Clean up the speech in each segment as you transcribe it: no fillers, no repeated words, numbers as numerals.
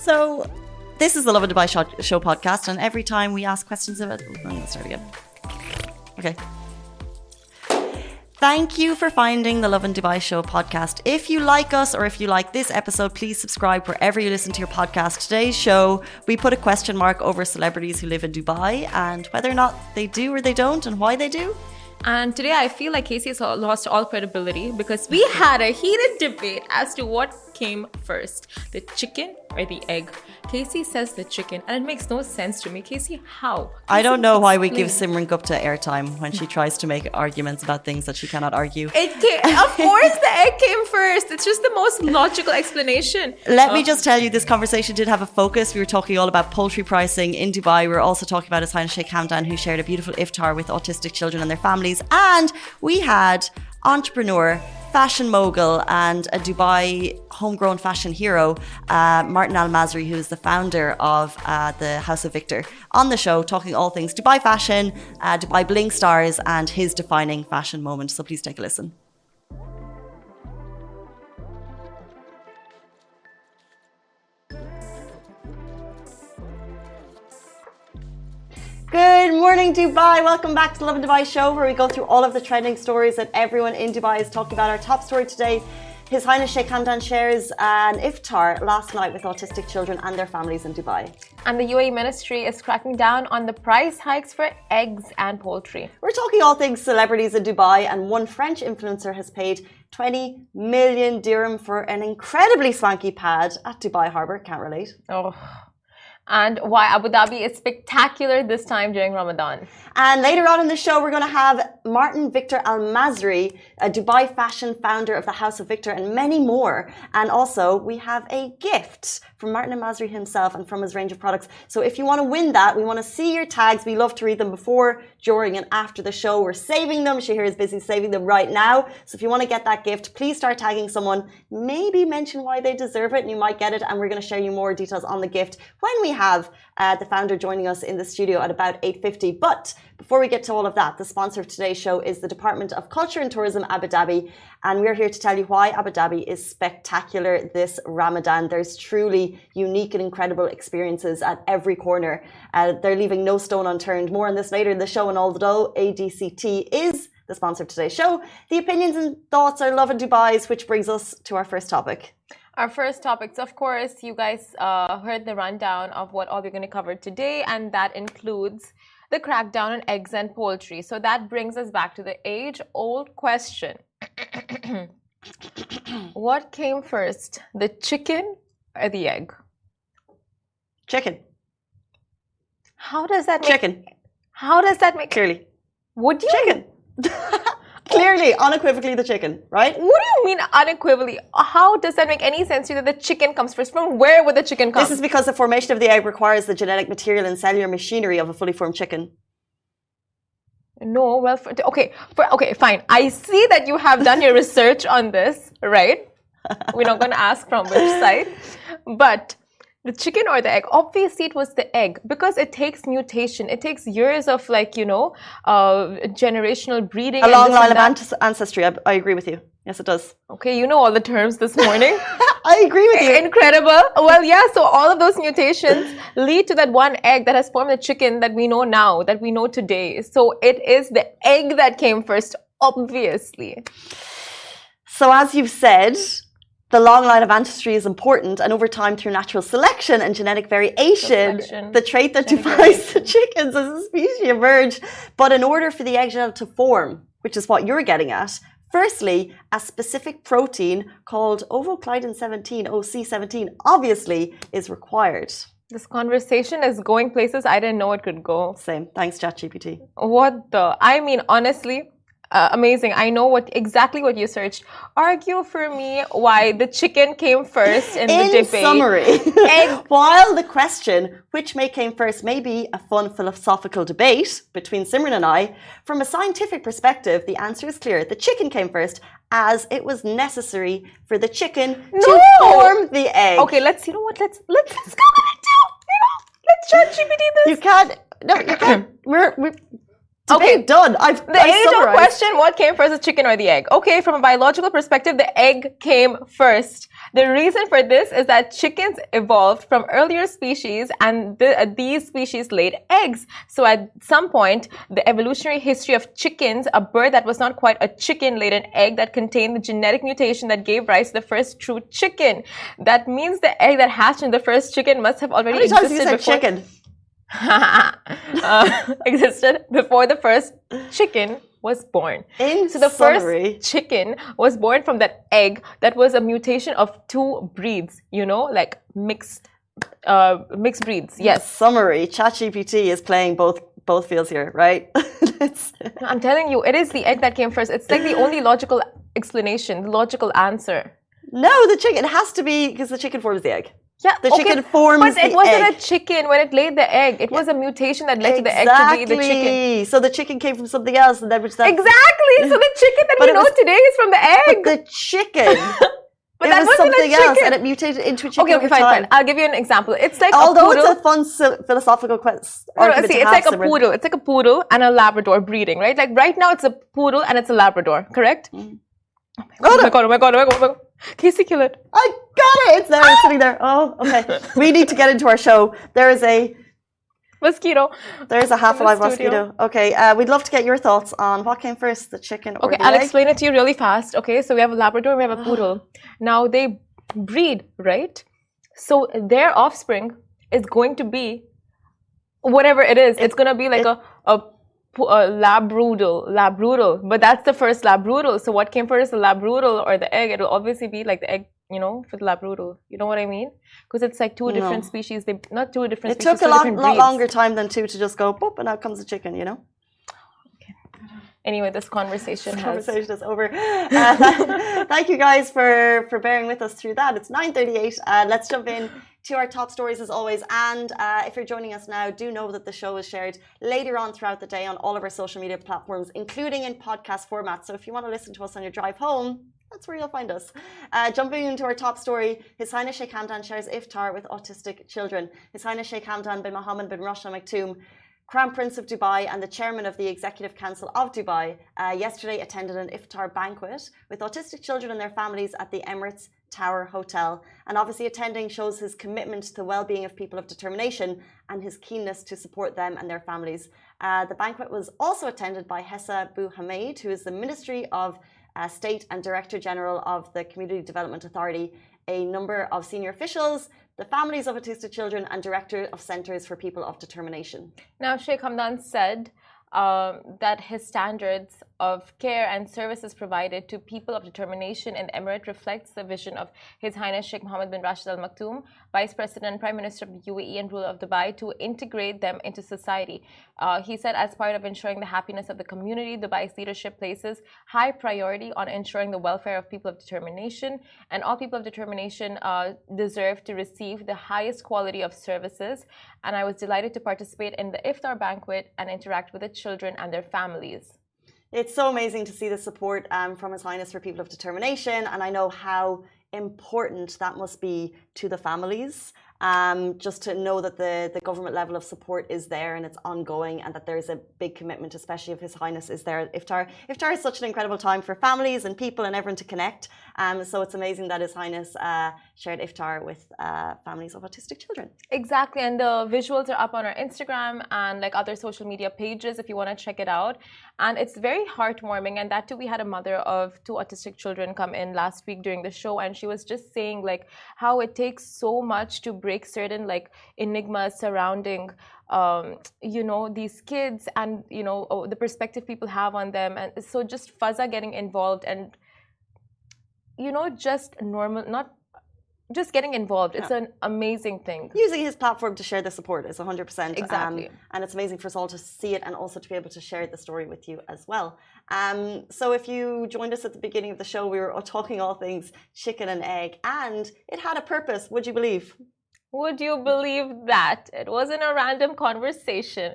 So, this is the Lovin Dubai show podcast, and every time we ask questions about... I'm going to start again. Okay. Thank you for finding the Lovin Dubai show podcast. If you like us or if you like this episode, please subscribe wherever you listen to your podcast. Today's show, we put a question mark over celebrities who live in Dubai and whether or not they do or they don't and why they do. And today I feel like Casey has lost all credibility because we had a heated debate as to what came first, the chicken or the egg. Casey says the chicken, and it makes no sense to me. Casey, how? I don't know why we give Simran Gupta airtime when she tries to make arguments about things that she cannot argue. Of course the egg came first. It's just the most logical explanation. Let me just tell you, this conversation did have a focus. We were talking all about poultry pricing in Dubai. We were also talking about His Highness Sheikh Hamdan, who shared a beautiful iftar with autistic children and their families. And we had entrepreneur, fashion mogul and a Dubai homegrown fashion hero, Martin Al-Masri, who is the founder of the House of Victor, on the show, talking all things Dubai fashion, Dubai bling stars and his defining fashion moment. So please take a listen. Good morning, Dubai. Welcome back to the Lovin Dubai show, where we go through all of the trending stories that everyone in Dubai is talking about. Our top story today, His Highness Sheikh Hamdan shares an iftar last night with autistic children and their families in Dubai. And the UAE ministry is cracking down on the price hikes for eggs and poultry. We're talking all things celebrities in Dubai, and one French influencer has paid 20 million dirham for an incredibly swanky pad at Dubai Harbour. Can't relate. Oh. And why Abu Dhabi is spectacular this time during Ramadan. And later on in the show, we're going to have Martin Victor Al-Masri, a Dubai fashion founder of the House of Victor, and many more. And also, we have a gift from Martin Al-Masri himself and from his range of products. So if you want to win that, we want to see your tags. We love to read them before, during, and after the show. We're saving them. Shahir is busy saving them right now. So if you want to get that gift, please start tagging someone. Maybe mention why they deserve it, and you might get it. And we're going to share you more details on the gift when we have the founder joining us in the studio at about 8:50. But before we get to all of that, the sponsor of today's show is the Department of Culture and Tourism Abu Dhabi, and we're here to tell you why Abu Dhabi is spectacular this Ramadan. There's truly unique and incredible experiences at every corner. They're leaving no stone unturned. More on this later in the show, and although ADCT is the sponsor of today's show, the opinions and thoughts are Lovin Dubai's, which brings us to our first topic. Our first topics, of course, you guys heard the rundown of what all we're going to cover today, and that includes the crackdown on eggs and poultry. So that brings us back to the age-old question. What came first, the chicken or the egg? Chicken. How does that make... Chicken. How does that make... Clearly. Would you... Chicken. Clearly, unequivocally the chicken, right? What do you mean unequivocally? How does that make any sense to you that the chicken comes first? From where would the chicken come? This is because the formation of the egg requires the genetic material and cellular machinery of a fully formed chicken. No, well, okay, fine. I see that you have done your research on this, right? We're not going to ask from which side. But the chicken or the egg? Obviously, it was the egg because it takes mutation. It takes years of, generational breeding. A long line of ancestry. I agree with you. Yes, it does. Okay, you know all the terms this morning. I agree with you. Incredible. Well, yeah, so all of those mutations lead to that one egg that has formed the chicken that we know now, that we know today. So it is the egg that came first, obviously. So as you've said, the long line of ancestry is important, and over time, through natural selection and genetic variation, the trait that defines the chickens as a species emerged. But in order for the eggshell to form, which is what you're getting at, firstly, a specific protein called ovoclidin 17, OC17, obviously is required. This conversation is going places I didn't know it could go. Same. Thanks, ChatGPT. What the? I mean, honestly, amazing. I know exactly what you searched. Argue for me why the chicken came first in the debate. In summary, while the question, which came first, may be a fun philosophical debate between Simran and I, from a scientific perspective, the answer is clear. The chicken came first as it was necessary for the chicken to form the egg. Okay, let's go with it too. Let's ChatGPT this. You can't. No, you can't. We're okay, done. The age-old question: what came first, the chicken or the egg? Okay, from a biological perspective, the egg came first. The reason for this is that chickens evolved from earlier species and these species laid eggs. So at some point, the evolutionary history of chickens, a bird that was not quite a chicken laid an egg that contained the genetic mutation that gave rise to the first true chicken. That means the egg that hatched in the first chicken must have already existed before. Chicken? Existed before the first chicken was born. So the first chicken was born from that egg that was a mutation of two breeds, you know, like mixed breeds. Yes. Summary. ChatGPT is playing both fields here, right? I'm telling you, it is the egg that came first. It's like the only logical explanation, the logical answer. No, the chicken. It has to be because the chicken forms the egg. Yeah, the chicken forms the egg. But it wasn't a chicken when it laid the egg. It was a mutation that led to the egg to be the chicken. So the chicken came from something else, and then exactly. So the chicken that we know today is from the egg. But the chicken. But it was something else, and it mutated into a chicken. Okay, fine. I'll give you an example. It's like although it's a fun philosophical quest. See, it's like a poodle. It's like a poodle and a Labrador breeding, right? Like right now, it's a poodle and it's a Labrador, correct? Mm. Oh my god. Can you see kill it? I got it! It's there, it's sitting there. Oh, okay. We need to get into our show. There is a mosquito. There's a half-alive mosquito. Okay, we'd love to get your thoughts on what came first, the chicken or the egg. I'll explain it to you really fast. Okay, so we have a Labrador, we have a poodle. Now they breed, right? So their offspring is going to be whatever it is. It's going to be like a labradoodle, but that's the first labradoodle. So what came first, the labradoodle or the egg? It'll obviously be like the egg, you know, for the labradoodle. You know what I mean? Because it's like two different species. They not two different species. It took a lot longer time than two to just go boop, and out comes the chicken. You know. Okay. Anyway, this conversation is over. Thank you guys for bearing with us through that. It's 9:38. Let's jump in to our top stories as always, and if you're joining us now, do know that the show is shared later on throughout the day on all of our social media platforms, including in podcast format. So if you want to listen to us on your drive home, that's where you'll find us. Jumping into our top story, His Highness Sheikh Hamdan shares iftar with autistic children. His Highness Sheikh Hamdan bin Mohammed bin Rashid Al Maktoum, Crown Prince of Dubai and the chairman of the Executive Council of Dubai, yesterday attended an iftar banquet with autistic children and their families at the Emirates Tower Hotel. And obviously attending shows his commitment to the well-being of people of determination and his keenness to support them and their families. The banquet was also attended by Hessa Bou Hamid, who is the Ministry of State and Director General of the Community Development Authority, a number of senior officials, the families of autistic children, and director of Centres for People of Determination. Now, Sheikh Hamdan said that his standards of care and services provided to people of determination in the Emirate reflects the vision of His Highness Sheikh Mohammed bin Rashid Al Maktoum, Vice President, Prime Minister of the UAE and ruler of Dubai, to integrate them into society. He said, as part of ensuring the happiness of the community, Dubai's leadership places high priority on ensuring the welfare of people of determination, and all people of determination deserve to receive the highest quality of services. And I was delighted to participate in the iftar banquet and interact with the children and their families. It's so amazing to see the support from His Highness for People of Determination, and I know how important that must be to the families. Just to know that the government level of support is there and it's ongoing, and that there's a big commitment, especially if His Highness is there at Iftar. Iftar is such an incredible time for families and people and everyone to connect. So it's amazing that His Highness shared Iftar with families of autistic children. Exactly, and the visuals are up on our Instagram and like other social media pages if you want to check it out. And it's very heartwarming, and that too, we had a mother of 2 autistic children come in last week during the show, and she was just saying like how it takes so much to break certain like enigmas surrounding you know, these kids, and you know, the perspective people have on them. And so just Fazza getting involved, and you know, just normal, not just getting involved. It's an amazing thing. Using his platform to share the support is 100%. Exactly. And it's amazing for us all to see it and also to be able to share the story with you as well. So if you joined us at the beginning of the show, we were talking all things chicken and egg, and it had a purpose, would you believe? Would you believe that? It wasn't a random conversation.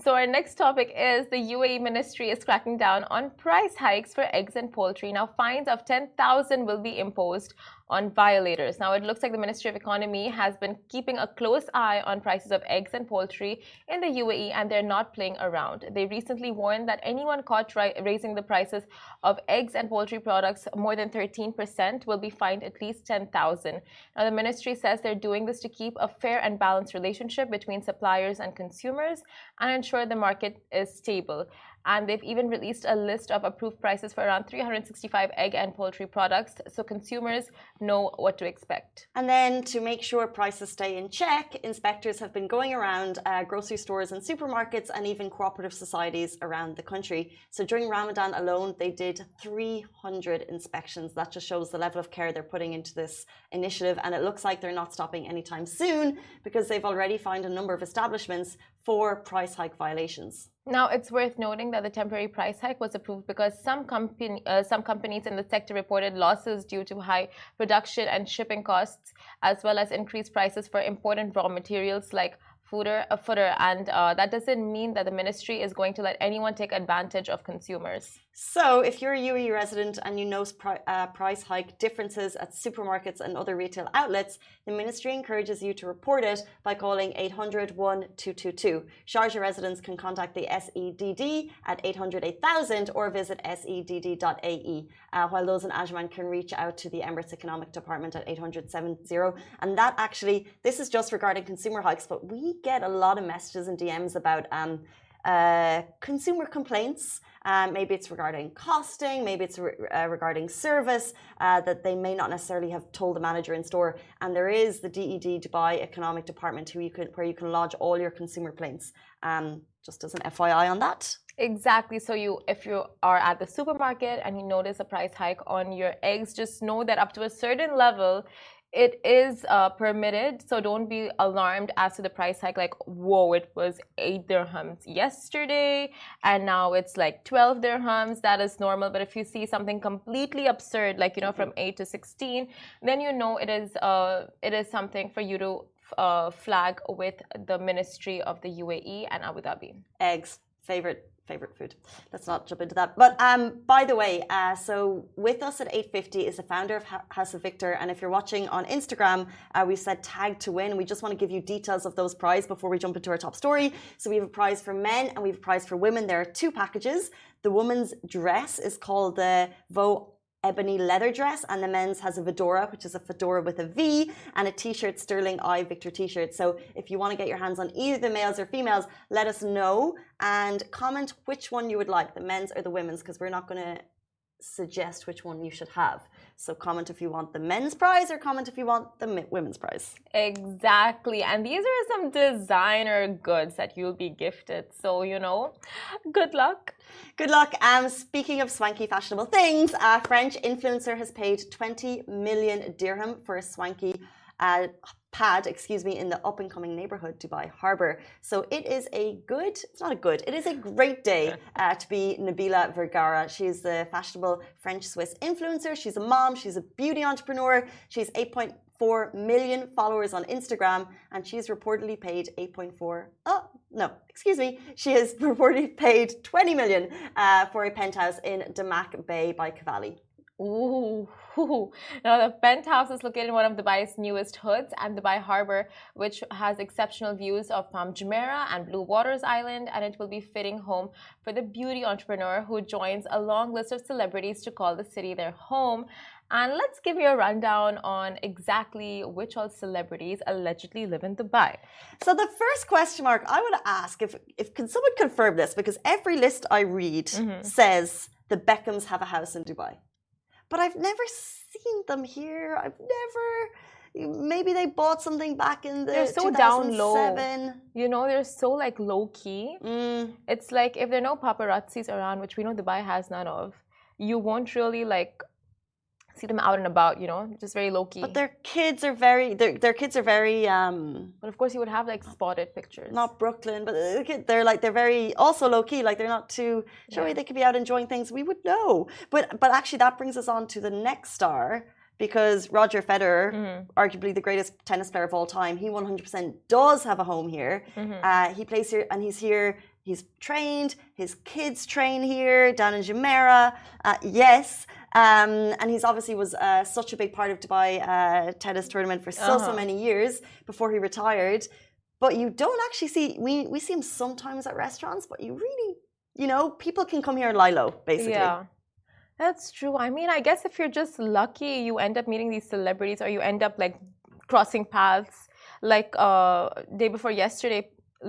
So our next topic is the UAE ministry is cracking down on price hikes for eggs and poultry. Now, fines of 10,000 will be imposed on violators. Now, it looks like the Ministry of Economy has been keeping a close eye on prices of eggs and poultry in the UAE, and they're not playing around. They recently warned that anyone caught raising the prices of eggs and poultry products more than 13% will be fined at least 10,000. Now, the ministry says they're doing this to keep a fair and balanced relationship between suppliers and consumers and ensure the market is stable. And they've even released a list of approved prices for around 365 egg and poultry products, so consumers know what to expect. And then to make sure prices stay in check, inspectors have been going around grocery stores and supermarkets and even cooperative societies around the country. So during Ramadan alone, they did 300 inspections. That just shows the level of care they're putting into this initiative. And it looks like they're not stopping anytime soon because they've already found a number of establishments for price hike violations. Now, it's worth noting that the temporary price hike was approved because some companies in the sector reported losses due to high production and shipping costs, as well as increased prices for important raw materials like fodder, and that doesn't mean that the ministry is going to let anyone take advantage of consumers. So if you're a UAE resident and you know price hike differences at supermarkets and other retail outlets, the ministry encourages you to report it by calling 800-1222. Sharjah residents can contact the SEDD at 800-8000 or visit sedd.ae, while those in Ajman can reach out to the Emirates Economic Department at 800-70. And that actually, this is just regarding consumer hikes, but we get a lot of messages and DMs about consumer complaints. Maybe it's regarding costing, maybe it's regarding service that they may not necessarily have told the manager in store. And there is the DED Dubai Economic Department where you can lodge all your consumer complaints. Just as an FYI on that. Exactly. So if you are at the supermarket and you notice a price hike on your eggs, just know that up to a certain level, it is permitted, so don't be alarmed as to the price hike. Like, whoa, it was 8 dirhams yesterday and now it's like 12 dirhams. That is normal. But if you see something completely absurd, like, from 8 to 16, then it is something for you to flag with the Ministry of the UAE and Abu Dhabi. Eggs, favorite food. Let's not jump into that. But by the way, so with us at 8:50 is the founder of House of Victor. And if you're watching on Instagram, we said tag to win. We just want to give you details of those prizes before we jump into our top story. So we have a prize for men and we have a prize for women. There are 2 packages. The woman's dress is called the Vo ebony leather dress, and the men's has a fedora, which is a fedora with a V, and a t-shirt, Sterling I Victor t-shirt. So if you want to get your hands on either the males or females, let us know and comment which one you would like, the men's or the women's, because we're not going to suggest which one you should have. So comment if you want the men's prize or comment if you want the women's prize. Exactly. And these are some designer goods that you'll be gifted. So, good luck. Good luck. Speaking of swanky fashionable things, a French influencer has paid 20 million dirham for a swanky pad, in the up-and-coming neighborhood, Dubai Harbour. So it is it is a great day to be Nabila Vergara. She's the fashionable French-Swiss influencer. She's a mom. She's a beauty entrepreneur. She's 8.4 million followers on Instagram, and she's reportedly paid she has reportedly paid 20 million for a penthouse in Damak Bay by Cavalli. Ooh. Now, the penthouse is located in one of Dubai's newest hoods, and Dubai Harbour, which has exceptional views of Palm Jumeirah and Blue Waters Island, and it will be fitting home for the beauty entrepreneur who joins a long list of celebrities to call the city their home. And let's give you a rundown on exactly which all celebrities allegedly live in Dubai. So the first question mark I want to ask, if can someone confirm this, because every list I read says the Beckhams have a house in Dubai. But I've never seen them here. Maybe they bought something back in the They're so 2007. down low. They're so low key. It's like if there are no paparazzis around, which we know Dubai has none of, you won't really see them out and about, just very low key. But their kids are very But of course you would have spotted pictures. Not Brooklyn, but they're very also low key, they're not too showy. They could be out enjoying things, we would know. But actually that brings us on to the next star, because Roger Federer, arguably the greatest tennis player of all time, he 100% does have a home here. He plays here and he's here. He's trained, his kids train here down in Jumeirah. Yes. And he's obviously was such a big part of Dubai tennis tournament for so many years before he retired. But you don't actually see, we see him sometimes at restaurants, but you really, people can come here and lie low, basically. Yeah, that's true. I mean, I guess if you're just lucky, you end up meeting these celebrities or you end up like crossing paths. Like day before yesterday,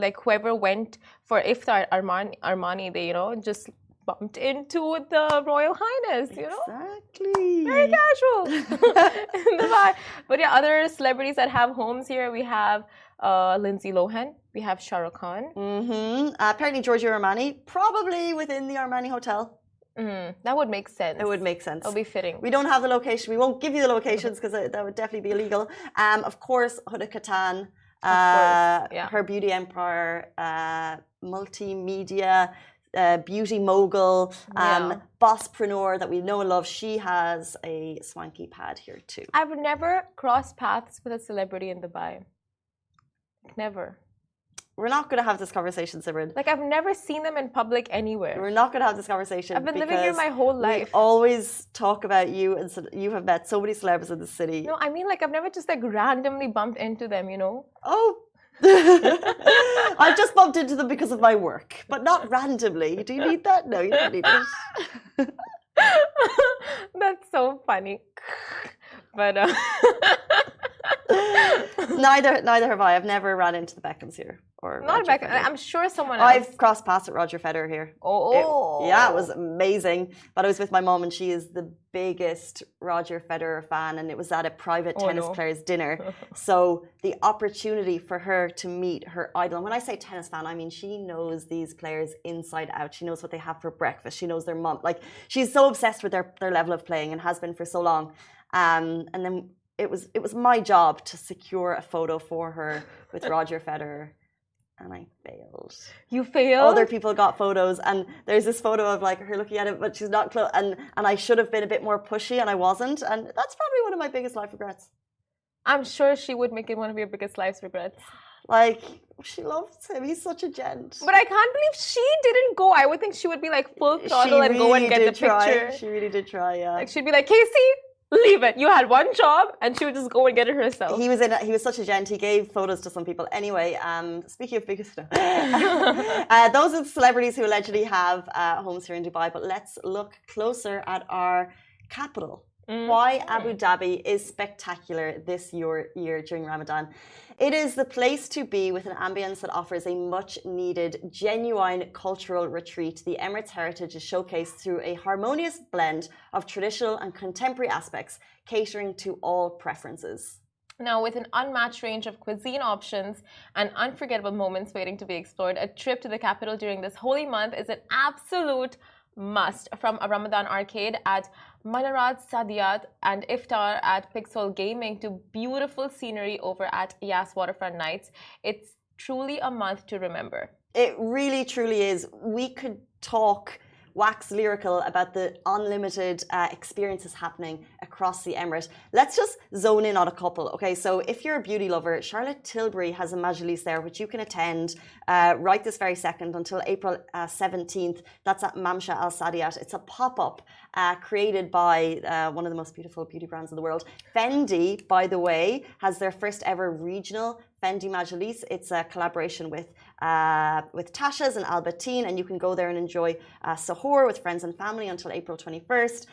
like whoever went for Iftar, Armani, they, just bumped into the Royal Highness, Exactly. Very casual. In the vibe. But yeah, other celebrities that have homes here, we have Lindsay Lohan, we have Shah Rukh Khan. Apparently Giorgio Armani, probably within the Armani Hotel. That would make sense. It would make sense. It would be fitting. We don't have the location. We won't give you the locations because that would definitely be illegal. Of course, Huda Katan, her beauty empire, multimedia, beauty mogul, bosspreneur that we know and love. She has a Swanky pad here too. I've never crossed paths with a celebrity in Dubai. Never. We're not going to have this conversation, Simran. Like, I've never seen them in public anywhere. We're not going to have this conversation. I've been living here my whole life. We always talk about you, and so you have met so many celebs in the city. No, I mean, like, I've never just like randomly bumped into them, Oh. I've just bumped into them because of my work, but not randomly. Do you need that? No, you don't need it. That's so funny. But neither have I. I've never ran into the Beckhams here. Or not Beckham. I'm sure someone else. I've crossed paths with Roger Federer here. It was amazing. But I was with my mom, and she is the biggest Roger Federer fan, and it was at a private tennis players' dinner. So the opportunity for her to meet her idol, and when I say tennis fan, I mean she knows these players inside out. She knows what they have for breakfast. She knows their mom. Like, she's so obsessed with their level of playing and has been for so long. And then it was my job to secure a photo for her with Roger Federer. And I failed. You failed? Other people got photos, and there's this photo of like her looking at it, but she's not close. And I should have been a bit more pushy, and I wasn't. And that's probably one of my biggest life regrets. I'm sure she would make it one of your biggest life's regrets. Like, she loves him. He's such a gent. But I can't believe she didn't go. I would think she would be like full throttle and go and get the picture. She really did try, yeah. Like, she'd be like, Casey, leave it. You had one job, and she would just go and get it herself. He was such a gent. He gave photos to some people. Anyway, speaking of biggest stuff, those are the celebrities who allegedly have homes here in Dubai. But let's look closer at our capital. Why Abu Dhabi is spectacular this year during Ramadan. It is the place to be with an ambience that offers a much-needed, genuine cultural retreat. The Emirates' heritage is showcased through a harmonious blend of traditional and contemporary aspects, catering to all preferences. Now, with an unmatched range of cuisine options and unforgettable moments waiting to be explored, a trip to the capital during this holy month is an absolute must. From a Ramadan arcade at Manarat Sadiyat and Iftar at Pixel Gaming to beautiful scenery over at Yas Waterfront Nights, it's truly a month to remember. It really, truly is. We could talk wax lyrical about the unlimited experiences happening across the Emirate. Let's just zone in on a couple. Okay, so if you're a beauty lover, Charlotte Tilbury has a majlis there which you can attend right this very second until April 17th. That's at Mamsha Al Sadiyat. It's a pop-up created by one of the most beautiful beauty brands in the world. Fendi, by the way, has their first ever regional Fendi Majlis. It's a collaboration with Tasha's and Albertine, and you can go there and enjoy Sahur with friends and family until April 21st.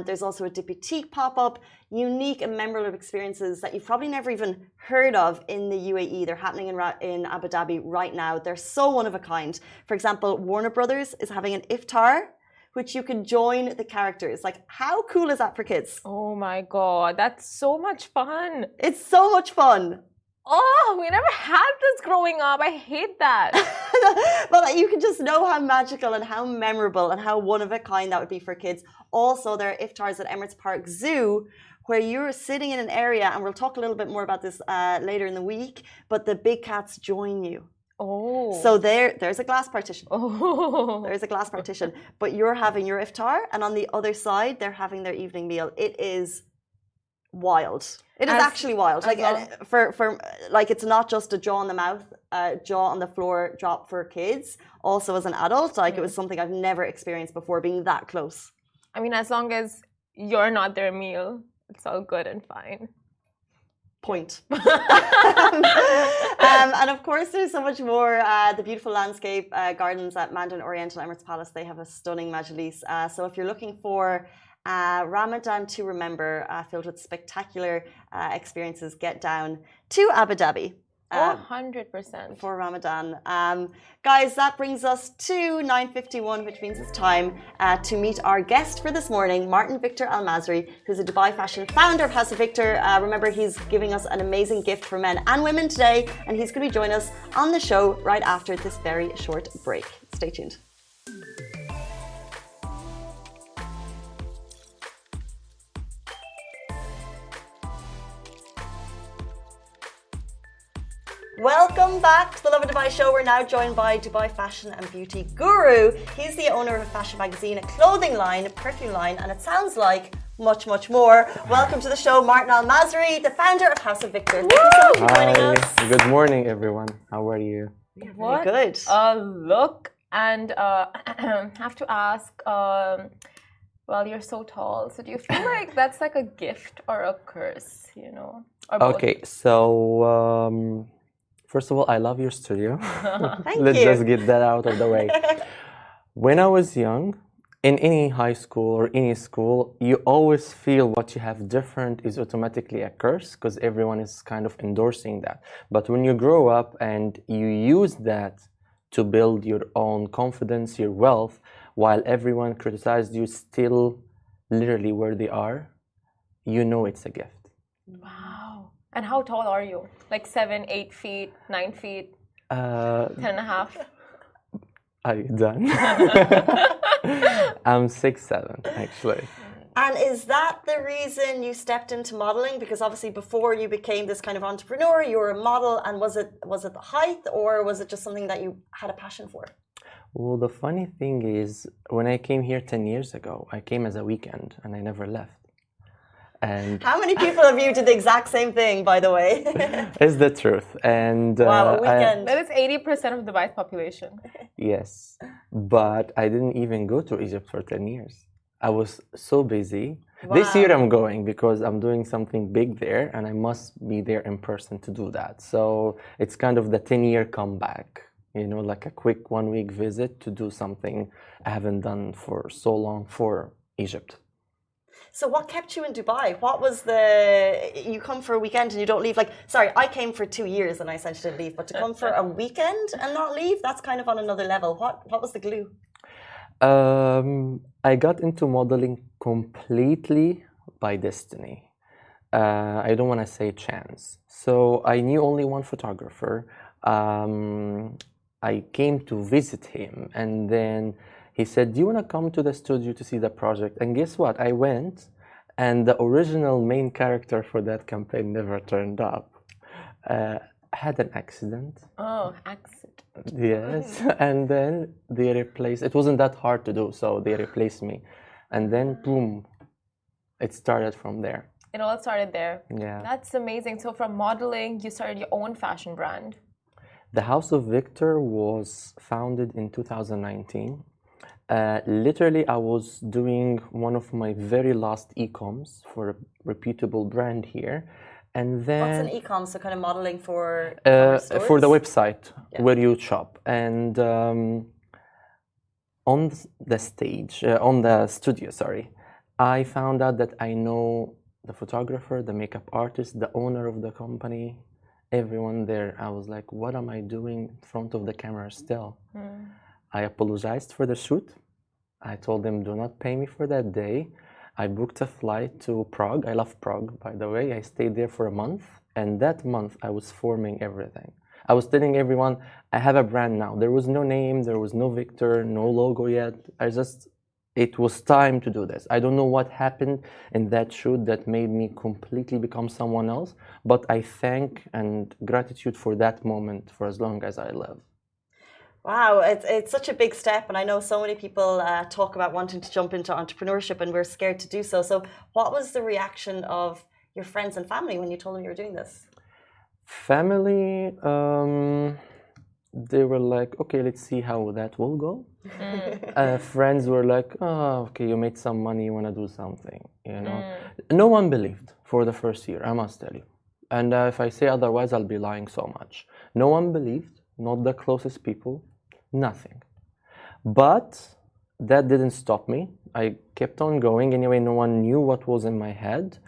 There's also a Diptyque pop-up, unique and memorable experiences that you've probably never even heard of in the UAE. They're happening in Abu Dhabi right now. They're so one of a kind. For example, Warner Brothers is having an Iftar, which you can join the characters. Like, how cool is that for kids? Oh my God, that's so much fun. It's so much fun. Oh, we never had this growing up. I hate that. But you can just know how magical and how memorable and how one of a kind that would be for kids. Also, there are iftars at Emirates Park Zoo where you're sitting in an area, and we'll talk a little bit more about this later in the week, but the big cats join you. Oh. So there's a glass partition. Oh. There's a glass partition. But you're having your iftar, and on the other side, they're having their evening meal. It is wild. It is actually wild. Like for like, it's not just a jaw on the mouth, jaw on the floor drop for kids. Also, as an adult, like it was something I've never experienced before, being that close. I mean, as long as you're not their meal, it's all good and fine. Point. And of course, there's so much more. The beautiful landscape gardens at Mandarin Oriental Emirates Palace, they have a stunning majlis. So if you're looking for Ramadan to remember, filled with spectacular experiences, get down to Abu Dhabi. 100%. For Ramadan. Guys, that brings us to 9:51, which means it's time to meet our guest for this morning, Martin Victor Al Masri, who's a Dubai fashion founder of House of Victor. Remember, he's giving us an amazing gift for men and women today, and he's going to be joining us on the show right after this very short break. Stay tuned. Welcome back to the Lovin Dubai show. We're now joined by Dubai fashion and beauty guru. He's the owner of a fashion magazine, a clothing line, a perfume line, and it sounds like much, much more. Welcome to the show, Martin Al Masri, the founder of House of Victor. Thank you so much for joining us. Good morning, everyone. How are you? What? Good. Look, and have to ask, well, you're so tall, so do you feel like that's like a gift or a curse, you know? Or both? Okay, so first of all, I love your studio. Thank Let's you. just get that out of the way. When I was young, in any high school or any school, you always feel what you have different is automatically a curse because everyone is kind of endorsing that. But when you grow up and you use that to build your own confidence, your wealth, while everyone criticized you still literally where they are, you know it's a gift. Wow. And how tall are you? Like 7, 8 feet, 9 feet, 10 and a half? Are you done? I'm 6'7", actually. And is that the reason you stepped into modeling? Because obviously before you became this kind of entrepreneur, you were a model, and was it the height, or was it just something that you had a passion for? Well, the funny thing is, when I came here 10 years ago, I came as a weekend and I never left. And How many people of you did the exact same thing, by the way? it's the truth. And Wow, a weekend. That is 80% of Dubai's population. yes, but I didn't even go to Egypt for 10 years. I was so busy. This Wow. year I'm going because I'm doing something big there and I must be there in person to do that. So it's kind of the 10-year comeback, you know, like a quick 1-week visit to do something I haven't done for so long for Egypt. So what kept you in Dubai? What was you come for a weekend and you don't leave? Like, sorry, I came for 2 years and I essentially didn't leave, but to come for a weekend and not leave, that's kind of on another level. What was the glue? I got into modeling completely by destiny. I don't want to say chance. So I knew only one photographer. I came to visit him and then he said, do you want to come to the studio to see the project? And guess what? I went and the original main character for that campaign never turned up. Had an accident. Oh, accident. Yes. And then they replaced, it wasn't that hard to do, so they replaced me. And then boom, it started from there. It all started there. Yeah. That's amazing. So from modeling, you started your own fashion brand. The House of Victor was founded in 2019. Literally, I was doing one of my very last e-coms for a reputable brand here. And then What's an e-com? So kind of modeling for for the stores? website where you shop. And on the stage, on the studio, sorry, I found out that I know the photographer, the makeup artist, the owner of the company, everyone there. I was like, what am I doing in front of the camera still? I apologized for the shoot. I told them, do not pay me for that day. I booked a flight to Prague. I love Prague, by the way. I stayed there for a month. And that month, I was forming everything. I was telling everyone, I have a brand now. There was no name. There was no Victor, no logo yet. It was time to do this. I don't know what happened in that shoot that made me completely become someone else. But I thank and gratitude for that moment for as long as I live. Wow, it's such a big step, and I know so many people talk about wanting to jump into entrepreneurship, and we're scared to do so. So, what was the reaction of your friends and family when you told them you were doing this? Family, they were like, okay, let's see how that will go. Friends were like, oh, okay, you made some money, you want to do something, you know. No one believed for the first year, I must tell you. And if I say otherwise, I'll be lying so much. No one believed, not the closest people, nothing. But that didn't stop me. I kept on going anyway. No one knew what was in my head.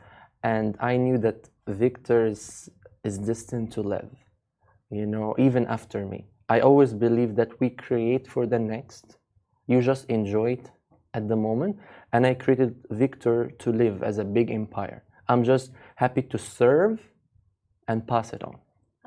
And I knew that Victor is destined to live, you know, even after me. I always believe that we create for the next. You just enjoy it at the moment. And I created Victor to live as a big empire. I'm just happy to serve and pass it on.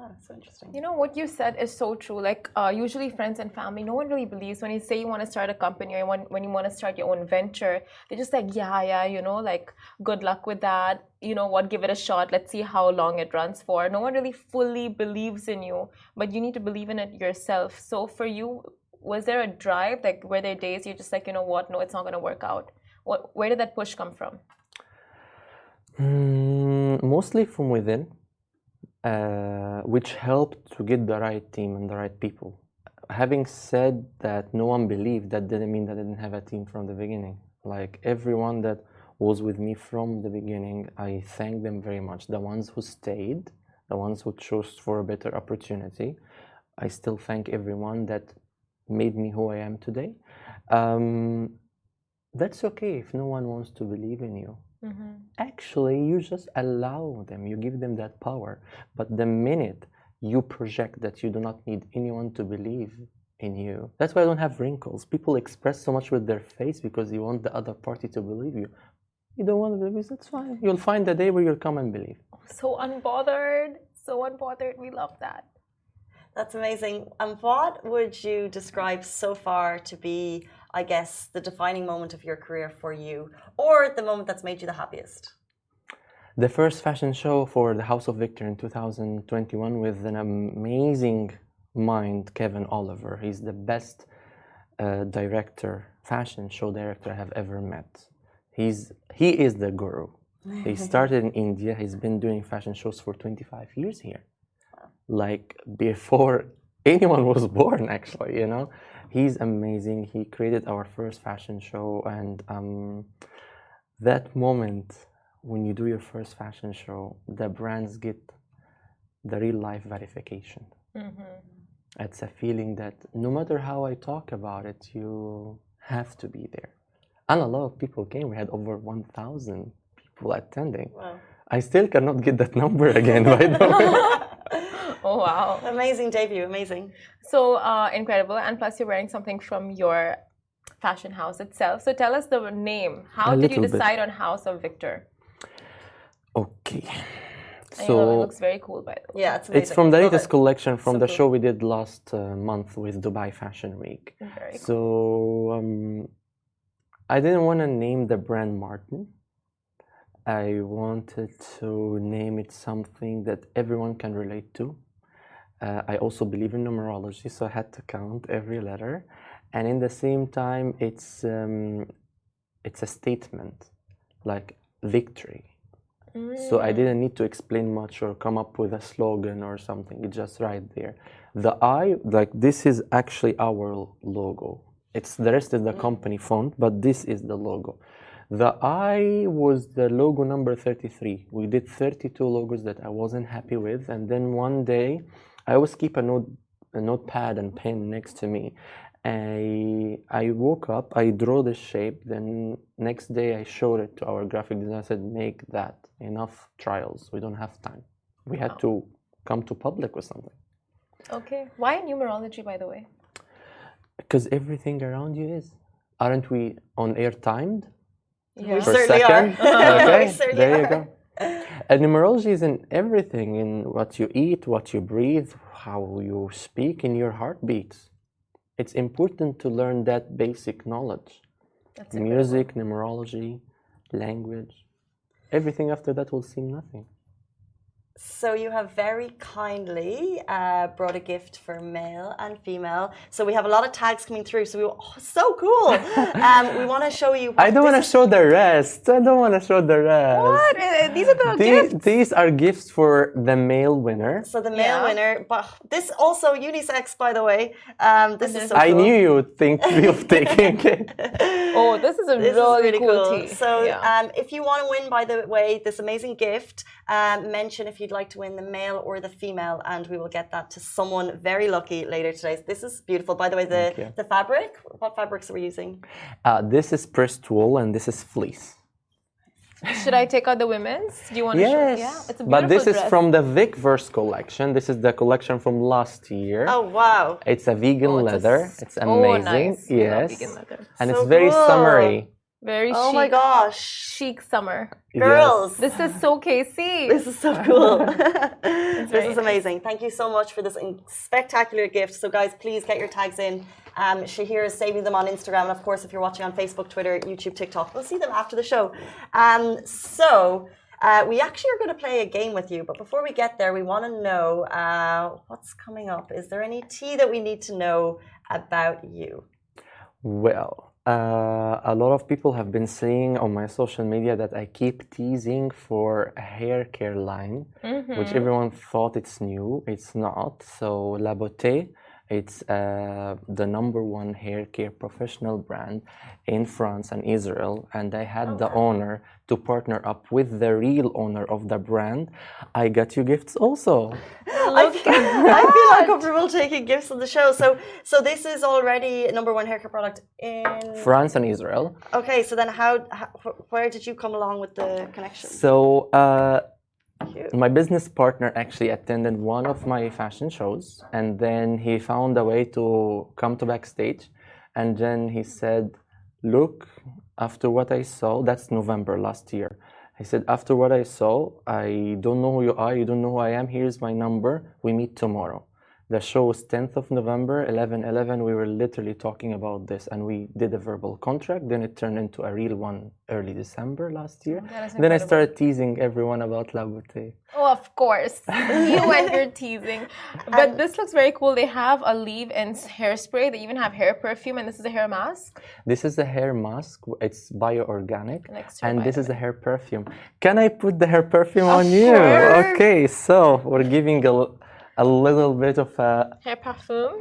Oh, so interesting. You know, what you said is so true. Like, usually friends and family, no one really believes when you say you want to start a company or when you want to start your own venture. They're just like, yeah, you know, like, good luck with that. You know what, give it a shot. Let's see how long it runs for. No one really fully believes in you, but you need to believe in it yourself. So for you, was there a drive? Like, were there days you're just like, you know what, no, it's not going to work out? Where did that push come from? Mostly from within. Which helped to get the right team and the right people. Having said that no one believed, that didn't mean that I didn't have a team from the beginning. Like everyone that was with me from the beginning, I thank them very much. The ones who stayed, the ones who chose for a better opportunity, I still thank everyone that made me who I am today. That's okay if no one wants to believe in you. Actually, you just allow them, you give them that power. But the minute you project that you do not need anyone to believe in you, that's why I don't have wrinkles. People express so much with their face because you want the other party to believe you. You don't want to believe, that's fine. You'll find a day where you'll come and believe. So unbothered, so unbothered. We love that. That's amazing. And what would you describe so far to be, I guess, the defining moment of your career for you, or the moment that's made you the happiest? The first fashion show for the House of Victor in 2021 with an amazing mind, Kevin Oliver. He's the best fashion show director I have ever met. He is the guru. He started in India. He's been doing fashion shows for 25 years here. Like before anyone was born, actually, you know. He's amazing. He created our first fashion show, and that moment when you do your first fashion show, the brands get the real life verification. It's a feeling that no matter how I talk about it, you have to be there. And a lot of people came. We had over 1,000 people attending. Wow. I still cannot get that number again, by the way. Oh, wow. Amazing debut, amazing. So incredible. And plus you're wearing something from your fashion house itself. So tell us the name. How did you decide on House of Victor? Okay. So it looks very cool, by the way. Yeah, it's amazing. It's from the latest collection from the show we did last month with Dubai Fashion Week. Very cool. So I didn't want to name the brand Martin. I wanted to name it something that everyone can relate to. I also believe in numerology, so I had to count every letter. And in the same time, it's a statement, like victory. So I didn't need to explain much or come up with a slogan or something. It's just right there. The I, like this is actually our logo. The rest is the company font, but this is the logo. The I was the logo number 33. We did 32 logos that I wasn't happy with, and then one day, I always keep a notepad and pen next to me. I woke up, I drew the shape, then next day I showed it to our graphic designer. I said, make that, enough trials, we don't have time. We had to come to public with something. Okay, why numerology, by the way? Because everything around you is. Aren't we on air timed? Yeah. We certainly are. Okay, We certainly there are. you go. And numerology is in everything, in what you eat, what you breathe, how you speak, in your heartbeats. It's important to learn that basic knowledge. That's Music, numerology, language. Everything after that will seem nothing. So you have very kindly brought a gift for male and female. So we have a lot of tags coming through. So cool. We want to show you. I don't want to show the rest. I don't want to show the rest. What? These are the gifts. These are gifts for the male winner. So the male winner, but this also unisex, by the way. This is so cool. I knew you would think of taking it. Oh, this is a really cool tea. So if you want to win, by the way, this amazing gift, mention if you'd like to win the male or the female, and we will get that to someone very lucky later today. This is beautiful. By the way, the fabric, what fabrics are we using? This is pressed wool and this is fleece. Should I take out the women's? Do you want to show? Yeah, it's a beautiful but this dress. is from the Vic Verse collection. This is the collection from last year. Oh, wow. It's a vegan leather. It's amazing. Nice. Yes. Vegan leather. And it's very summery. Very chic. Oh my gosh. Chic summer. Girls. This is so Casey. This is so cool. This is amazing. Thank you so much for this spectacular gift. So guys, please get your tags in. Shahir is saving them on Instagram. And of course, if you're watching on Facebook, Twitter, YouTube, TikTok, we'll see them after the show. We actually are going to play a game with you. But before we get there, we want to know what's coming up. Is there any tea that we need to know about you? Well, a lot of people have been saying on my social media that I keep teasing for a hair care line, which everyone thought it's new. It's not. So La Beauté, it's the #1 hair care professional brand in France and Israel. And I had the honor to partner up with the real owner of the brand. I got you gifts also. I feel uncomfortable taking gifts on the show. So this is already a #1 hair care product in France and Israel. Okay, so then where did you come along with the connection? So my business partner actually attended one of my fashion shows, and then he found a way to come to backstage, and then he said, look, after what I saw, that's November last year. He said, after what I saw, I don't know who you are, you don't know who I am, here's my number, we meet tomorrow. The show was 10th of November, 11/11, we were literally talking about this, and we did a verbal contract, then it turned into a real one early December last year. Then I started teasing everyone about La Beauté. Oh, of course. You and your teasing. But this looks very cool. They have a leave-in hairspray. They even have hair perfume, and this is a hair mask. This is a hair mask. It's bio-organic. And this is a hair perfume. Can I put the hair perfume on you? Okay, so we're giving a little bit of a hair perfume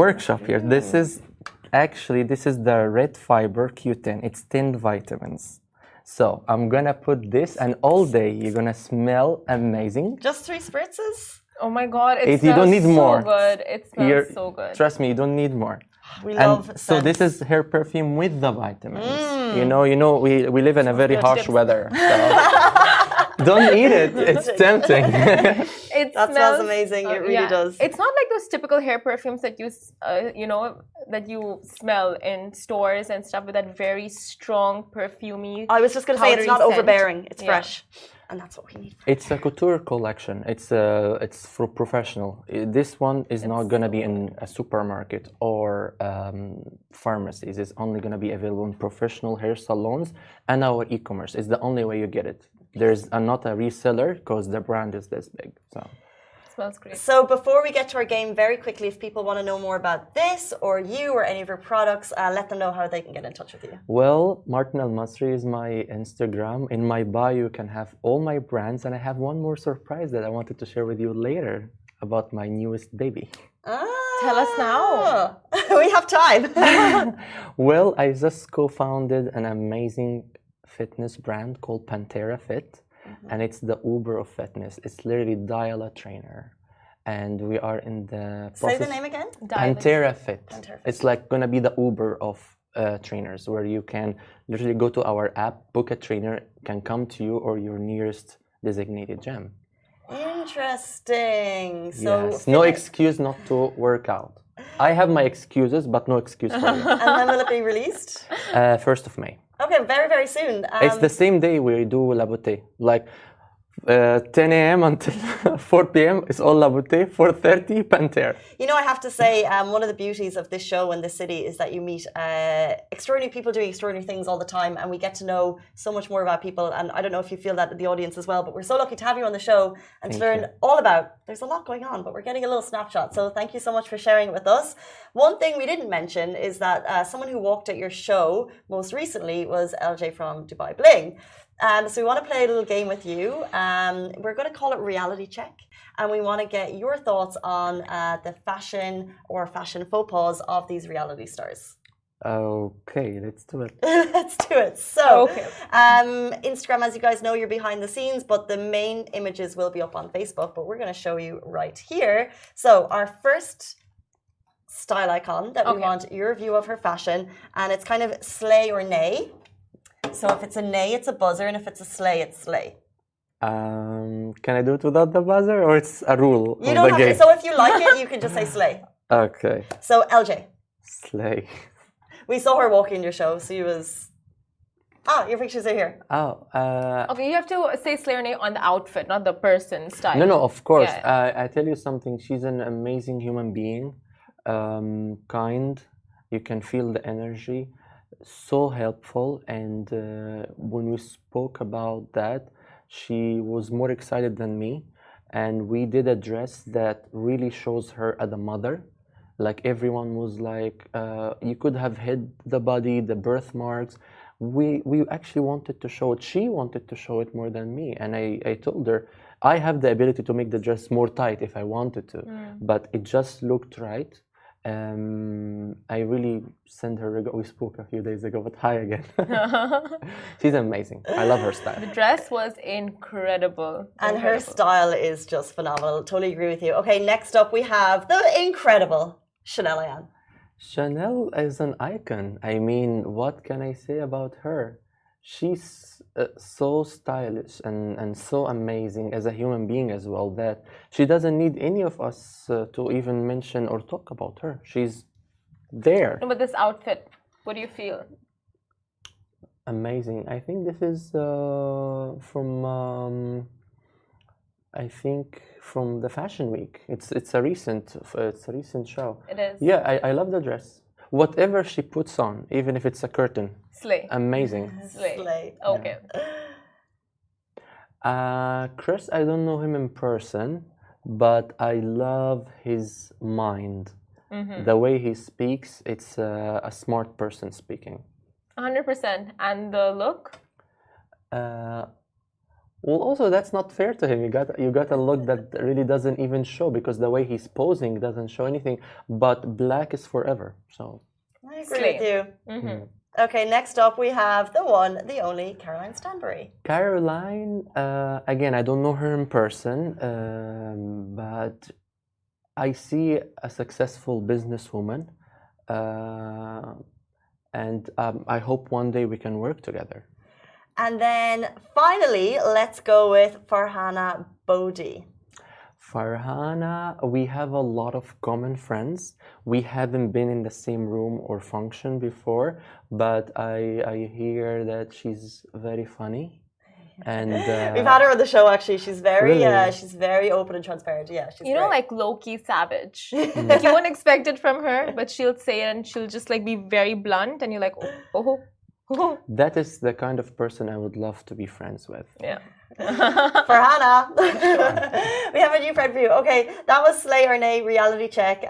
workshop here. This is the red fiber Q10. It's 10 vitamins. So I'm gonna put this, and all day you're gonna smell amazing. Just 3 spritzes? Oh my god, it smells you don't need more. So good. It smells so good. Trust me, you don't need more. We love so this is hair perfume with the vitamins. You know, we live in a very harsh weather. So don't eat it. It's tempting. That smells amazing. It really does. It's not like those typical hair perfumes that that you smell in stores and stuff with that very strong perfumey. I was just going to say it's not overbearing. It's fresh. And that's what we need. It's a couture collection. It's for professional. This one is not going to be in a supermarket or pharmacies. It's only going to be available in professional hair salons and our e-commerce. It's the only way you get it. There's not a reseller because the brand is this big. So. Smells great. So before we get to our game, very quickly, if people want to know more about this or you or any of your products, let them know how they can get in touch with you. Well, Martin Al Masri is my Instagram. In my bio, you can have all my brands. And I have one more surprise that I wanted to share with you later about my newest baby. Tell us now. We have time. Well, I just co-founded an amazing fitness brand called Pantera Fit. And it's the Uber of fitness. It's literally Dial a Trainer. And we are in the process. Say the name again? Pantera Fit. It's like going to be the Uber of trainers, where you can literally go to our app, book a trainer, can come to you or your nearest designated gym. Interesting. So yes. No excuse not to work out. I have my excuses, but no excuse for you. And when will it be released? 1st of May. Okay, very, very soon. It's the same day we do La Beauté. Like, 10 a.m. until 4 p.m. is all Laboute, 4:30 Panther. You know, I have to say, one of the beauties of this show and this city is that you meet extraordinary people doing extraordinary things all the time, and we get to know so much more about people. And I don't know if you feel that in the audience as well, but we're so lucky to have you on the show and to learn all about. There's a lot going on, but we're getting a little snapshot. So thank you so much for sharing it with us. One thing we didn't mention is that someone who walked at your show most recently was LJ from Dubai Bling. So we want to play a little game with you. We're going to call it Reality Check. And we want to get your thoughts on the fashion or fashion faux pas of these reality stars. Okay, let's do it. Let's do it. So, Instagram, as you guys know, you're behind the scenes, but the main images will be up on Facebook. But we're going to show you right here. So our first style icon that we want your view of her fashion. And it's kind of slay or nay. So if it's a nay, it's a buzzer, and if it's a slay, it's slay. Can I do it without the buzzer, or it's a rule You of don't the have game? to. So if you like it, you can just say slay. Okay. So LJ, Slay. we saw her walking your show, so you was. Your pictures are here. Okay, you have to say slay or nay on the outfit, not the person style. No, of course. Yeah. I tell you something. She's an amazing human being, kind. You can feel the energy. So helpful, and when we spoke about that, she was more excited than me, and we did a dress that really shows her as a mother. Like everyone was like, you could have hid the body, the birthmarks. We actually wanted to show it. She wanted to show it more than me, and I told her I have the ability to make the dress more tight if I wanted to, but it just looked right. I really sent her. We spoke a few days ago, but hi again. She's amazing. I love her style. The dress was incredible. And her style is just phenomenal. Totally agree with you. Okay, next up we have the incredible Chanel Ayan. Chanel is an icon. I mean, what can I say about her? She's so stylish and so amazing as a human being as well, that she doesn't need any of us to even mention or talk about her. She's there. No, but this outfit, what do you feel? Amazing. I think this is from from the Fashion Week. It's a recent show. It is. Yeah, I love the dress. Whatever she puts on, even if it's a curtain. Slay. Amazing. Slay. Okay. Chris, I don't know him in person, but I love his mind. The way he speaks, it's a smart person speaking. 100%. And the look? Well, also that's not fair to him. You got a look that really doesn't even show, because the way he's posing doesn't show anything. But black is forever. So I agree with you. Okay, next up we have the one, the only Caroline Stanbury. Caroline, again, I don't know her in person, but I see a successful businesswoman, and I hope one day we can work together. And then finally, let's go with Farhana Bodhi. Farhana, we have a lot of common friends. We haven't been in the same room or function before, but I hear that she's very funny. And we've had her on the show actually. She's very open and transparent. Yeah, she's you know, great. like low-key savage. Like you won't expect it from her, but she'll say it and she'll just like be very blunt, and you're like, oh. That is the kind of person I would love to be friends with. Yeah. Farhana, we have a new friend for you. Okay, that was Slay or Nay reality check.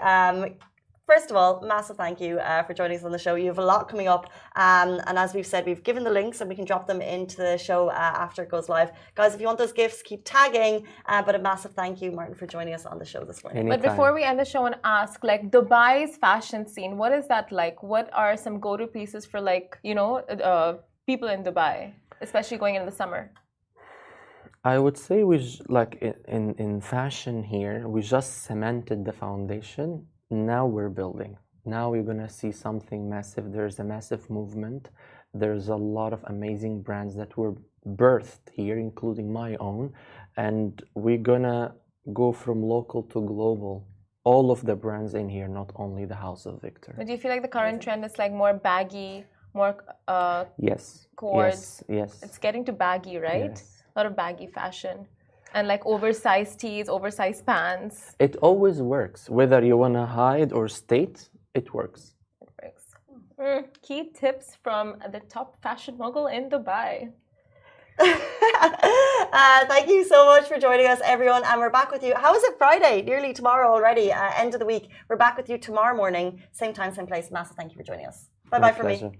First of all, massive thank you for joining us on the show. You have a lot coming up, and as we've said, we've given the links and we can drop them into the show after it goes live. Guys, if you want those gifts, keep tagging. But a massive thank you, Martin, for joining us on the show this morning. Anytime. But before we end the show, I want to ask, like, Dubai's fashion scene, what is that like? What are some go-to pieces for, like, you know, people in Dubai, especially going into the summer? I would say in fashion here, we just cemented the foundation. Now we're building. Now we're gonna see something massive. There's a massive movement. There's a lot of amazing brands that were birthed here, including my own. And we're gonna go from local to global. All of the brands in here, not only the House of Victor. But do you feel like the current trend is like more baggy, more Yes. cords? Yes. It's getting to baggy, right? Yes. a lot of baggy fashion. And like oversized tees, oversized pants. It always works. Whether you want to hide or state, it works. It works. Key tips from the top fashion mogul in Dubai. Thank you so much for joining us, everyone. And we're back with you. How is it Friday? Nearly tomorrow already. End of the week. We're back with you tomorrow morning. Same time, same place. Massive thank you for joining us. Bye-bye from me.